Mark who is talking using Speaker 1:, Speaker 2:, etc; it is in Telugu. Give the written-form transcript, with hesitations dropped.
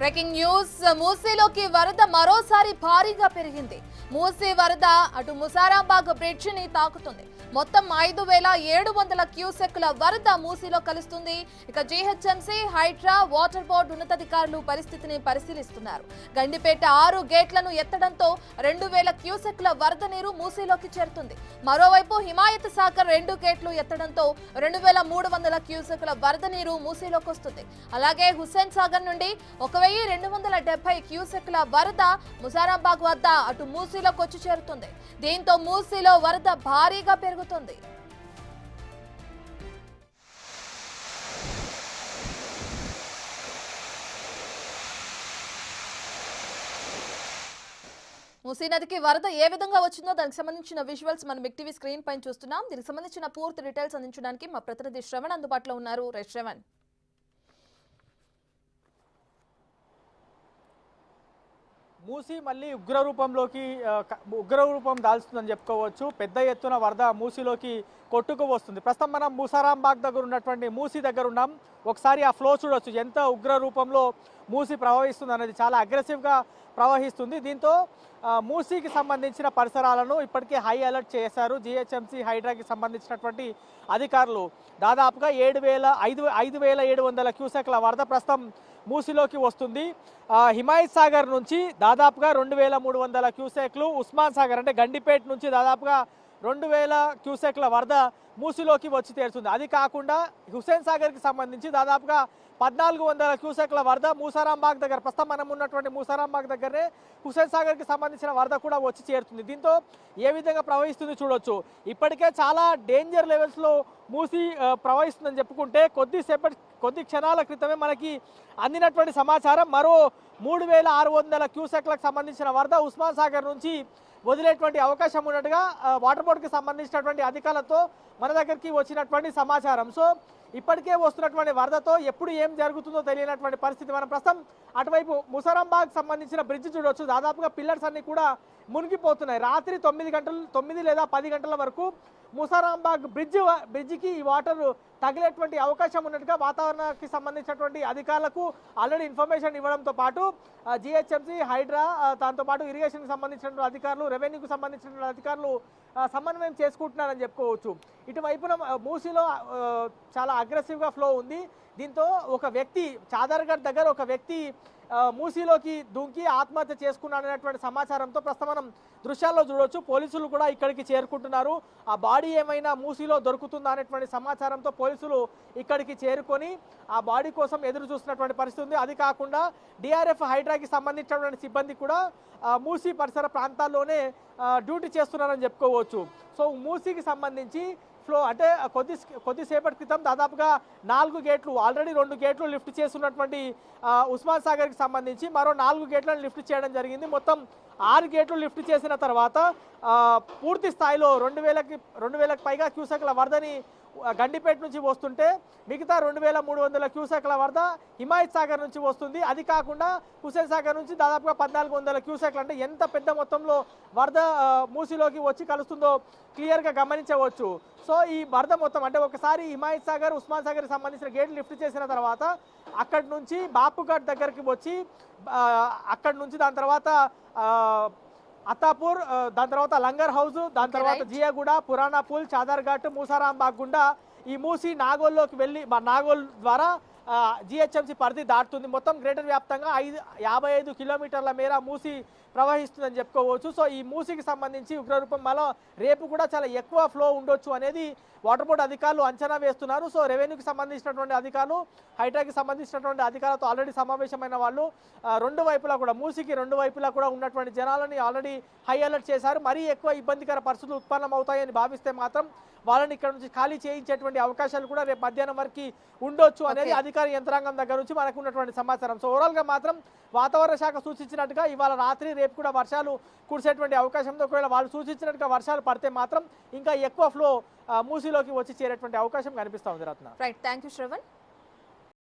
Speaker 1: బ్రేకింగ్ న్యూస్ మూసీలోకి వరద మరోసారి భారీగా పెరిగింది. మూసీ వరద అటు ముసారాంబాగ్ బ్రిడ్జ్ ని తాకుతుంది. మొత్తం 5700 క్యూసెక్ల వరద మూసీలో కలుస్తుంది. ఇక జీహెచ్ఎంసీ, హైడ్రా, వాటర్ బోర్డు ఉన్నతాధికారులు పరిస్థితిని పరిశీలిస్తున్నారు. గండిపేట 6 గేట్లను ఎత్తడంతో 2000 క్యూసెక్ల వరద నీరు మూసీలోకి చేరుతుంది. మరోవైపు హిమాయత్ సాగర్ 2 గేట్లు ఎత్తడంతో 2300 క్యూసెక్ల వరద నీరు మూసీలోకి వస్తుంది. అలాగే హుస్సేన్ సాగర్ నుండి 1270 క్యూసెక్ల వరద ముసారాంబాగ్ వద్ద అటు మూసీలోకి వచ్చి చేరుతుంది. దీంతో మూసీలో వరద భారీగా పెరుగుతుంది. మూసీ నదికి వరద ఏ విధంగా వచ్చిందో దానికి సంబంధించిన విజువల్స్ మనం బిగ్ టీవీ స్క్రీన్ పైన చూస్తున్నాం. దీనికి సంబంధించిన పూర్తి డీటెయిల్స్ అందించడానికి మా ప్రతినిధి శ్రవణ్ అందుబాటులో ఉన్నారు. శ్రవణ్,
Speaker 2: మూసీ మళ్ళీ ఉగ్రరూపం దాల్స్తుందని చెప్పుకోవచ్చు. పెద్ద ఎత్తున వరద మూసీలోకి కొట్టుకు వస్తుంది. ప్రస్తుతం మనం ముసారాంబాగ్ దగ్గర ఉన్నటువంటి మూసీ దగ్గర ఉన్నాం. ఒకసారి ఆ ఫ్లో చూడొచ్చు, ఎంత ఉగ్ర రూపంలో మూసీ ప్రవహిస్తుంది అనేది. చాలా అగ్రెసివ్గా ప్రవహిస్తుంది. దీంతో మూసీకి సంబంధించిన పరిసరాలను ఇప్పటికే హై అలర్ట్ చేశారు జీహెచ్ఎంసీ, హైడ్రాకి సంబంధించినటువంటి అధికారులు. దాదాపుగా 5700 క్యూసెక్ల వరద ప్రస్తుతం మూసీలోకి వస్తుంది. హిమాయత్ సాగర్ నుంచి దాదాపుగా 2300 క్యూసెక్లు, ఉస్మాన్ సాగర్ అంటే గండిపేట నుంచి దాదాపుగా 2000 క్యూసెక్ల వరద మూసీలోకి వచ్చి చేరుతుంది. అది కాకుండా హుస్సేన్ సాగర్కి సంబంధించి దాదాపుగా 1400 క్యూసెక్ల వరద ముసారాంబాగ్ దగ్గర, ప్రస్తుతం మనం ఉన్నటువంటి ముసారాంబాగ్ దగ్గరే హుస్సేన్ సాగర్కి సంబంధించిన వరద కూడా వచ్చి చేరుతుంది. దీంతో ఏ విధంగా ప్రవహిస్తుంది చూడొచ్చు. ఇప్పటికే చాలా డేంజర్ లెవెల్స్లో మూసీ ప్రవహిస్తుందని చెప్పుకుంటే కొద్ది క్షణాల క్రితమే మనకి అందినటువంటి సమాచారం మరో 3600 క్యూసెక్లకు సంబంధించిన వరద ఉస్మాన్ సాగర్ నుంచి వదిలేటువంటి అవకాశం ఉన్నట్టుగా వాటర్ బోర్డుకి సంబంధించినటువంటి అధికారులతో మన దగ్గరికి వచ్చినటువంటి సమాచారం. సో ఇప్పటికే వస్తున్నటువంటి వరదతో ఎప్పుడు ఏం జరుగుతుందో తెలియనటువంటి పరిస్థితి. మనం ప్రస్తుతం అటువైపు ముసారాంబాగ్ సంబంధించిన బ్రిడ్జ్ చూడవచ్చు. దాదాపుగా పిల్లర్స్ అన్ని కూడా మునిగిపోతున్నాయి. రాత్రి 9 లేదా 10 గంటల వరకు ముసారాంబాగ్ బ్రిడ్జికి ఈ వాటర్ తగిలేటువంటి అవకాశం ఉన్నట్టుగా వాతావరణానికి సంబంధించినటువంటి అధికారులకు ఆల్రెడీ ఇన్ఫర్మేషన్ ఇవ్వడంతో పాటు జీహెచ్ఎంసీ, హైడ్రా, దాంతోపాటు ఇరిగేషన్కి సంబంధించిన అధికారులు, రెవెన్యూకి సంబంధించిన అధికారులు సమన్వయం చేసుకుంటున్నారని చెప్పుకోవచ్చు. ఇటువైపున మూసీలో చాలా అగ్రెసివ్గా ఫ్లో ఉంది. దీంతో ఒక వ్యక్తి చాదర్గఢ్ దగ్గర ఒక వ్యక్తి మూసీలోకి దుంకి ఆత్మహత్య చేసుకున్నాడనేటువంటి సమాచారంతో ప్రస్తుతం మనం దృశ్యాల్లో చూడవచ్చు. పోలీసులు కూడా ఇక్కడికి చేరుకుంటున్నారు. ఆ బాడీ ఏమైనా మూసీలో దొరుకుతుందా అనేటువంటి సమాచారంతో పోలీసులు ఇక్కడికి చేరుకొని ఆ బాడీ కోసం ఎదురు చూస్తున్నటువంటి పరిస్థితి ఉంది. అది కాకుండా డిఆర్ఎఫ్, హైడ్రాకి సంబంధించినటువంటి సిబ్బంది కూడా మూసీ పరిసర ప్రాంతాల్లోనే డ్యూటీ చేస్తున్నారని చెప్పుకోవచ్చు. సో మూసీకి సంబంధించి ఫ్లో అంటే కొద్దిసేపటి క్రితం దాదాపుగా 4 గేట్లు, ఆల్రెడీ 2 గేట్లు లిఫ్ట్ చేస్తున్నటువంటి ఉస్మాన్ సాగర్కి సంబంధించి మరో 4 గేట్లను లిఫ్ట్ చేయడం జరిగింది. మొత్తం 6 గేట్లు లిఫ్ట్ చేసిన తర్వాత పూర్తి స్థాయిలో 2000కి పైగా క్యూసెక్ల వరదని గండిపేట నుంచి వస్తుంటే మిగతా 2300 క్యూసెక్ల వరద హిమాయత్ సాగర్ నుంచి వస్తుంది. అది కాకుండా హుస్సేన్ సాగర్ నుంచి దాదాపుగా 1400 క్యూసెక్లు, అంటే ఎంత పెద్ద మొత్తంలో వరద మూసీలోకి వచ్చి కలుస్తుందో క్లియర్గా గమనించవచ్చు. సో ఈ వరద మొత్తం అంటే ఒకసారి హిమాయత్ సాగర్, ఉస్మాన్ సాగర్కి సంబంధించిన గేట్లు లిఫ్ట్ చేసిన తర్వాత అక్కడి నుంచి బాపుఘాట్ దగ్గరికి వచ్చి అక్కడి నుంచి దాని తర్వాత అత్తాపూర్, దాని తర్వాత లంగర్ హౌస్, దాని తర్వాత జియాగూడ, పురాణా పూల్, చాదర్ఘాట్, ముసారాంబాగ్ గుండా ఈ మూసి నాగోల్లోకి వెళ్ళి నాగోల్ ద్వారా జిహెచ్ఎంసీ పరిధి దాటుతుంది. మొత్తం గ్రేటర్ వ్యాప్తంగా 55 కిలోమీటర్ల మేర మూసి ప్రవహిస్తుందని చెప్పుకోవచ్చు. సో ఈ మూసీకి సంబంధించి ఉగ్రరూపం మళ్ళీ రేపు కూడా చాలా ఎక్కువ ఫ్లో ఉండొచ్చు అనేది వాటర్ బోర్డు అధికారులు అంచనా వేస్తున్నారు. సో రెవెన్యూకి సంబంధించినటువంటి అధికారులు, హైడ్రాకి సంబంధించినటువంటి అధికారులతో ఆల్రెడీ సమావేశమైన వాళ్ళు రెండు వైపులా కూడా మూసీకి 2 వైపులా కూడా ఉన్నటువంటి జనాలని ఆల్రెడీ హై అలర్ట్ చేశారు. మరీ ఎక్కువ ఇబ్బందికర పరిస్థితులు ఉత్పన్నం అవుతాయని భావిస్తే మాత్రం వాళ్ళని ఇక్కడ నుంచి ఖాళీ చేయించేటువంటి అవకాశాలు కూడా రేపు మధ్యాహ్నం వరకు ఉండొచ్చు అనేది అధికార యంత్రాంగం దగ్గర నుంచి మనకు ఉన్నటువంటి సమాచారం. సో ఓవరాల్గా మాత్రం వాతావరణ శాఖ సూచించినట్టుగా ఇవాళ రాత్రి రేపు కూడా వర్షాలు కురిసేటువంటి అవకాశంతో, ఒకవేళ వాళ్ళు సూచించినట్టుగా వర్షాలు పడితే మాత్రం ఇంకా ఎక్కువ ఫ్లో మూసీలోకి వచ్చి చేరేటువంటి అవకాశం కనిపిస్తూ ఉంది. రత్న,
Speaker 1: రైట్, థ్యాంక్ యూ శ్రవణ్.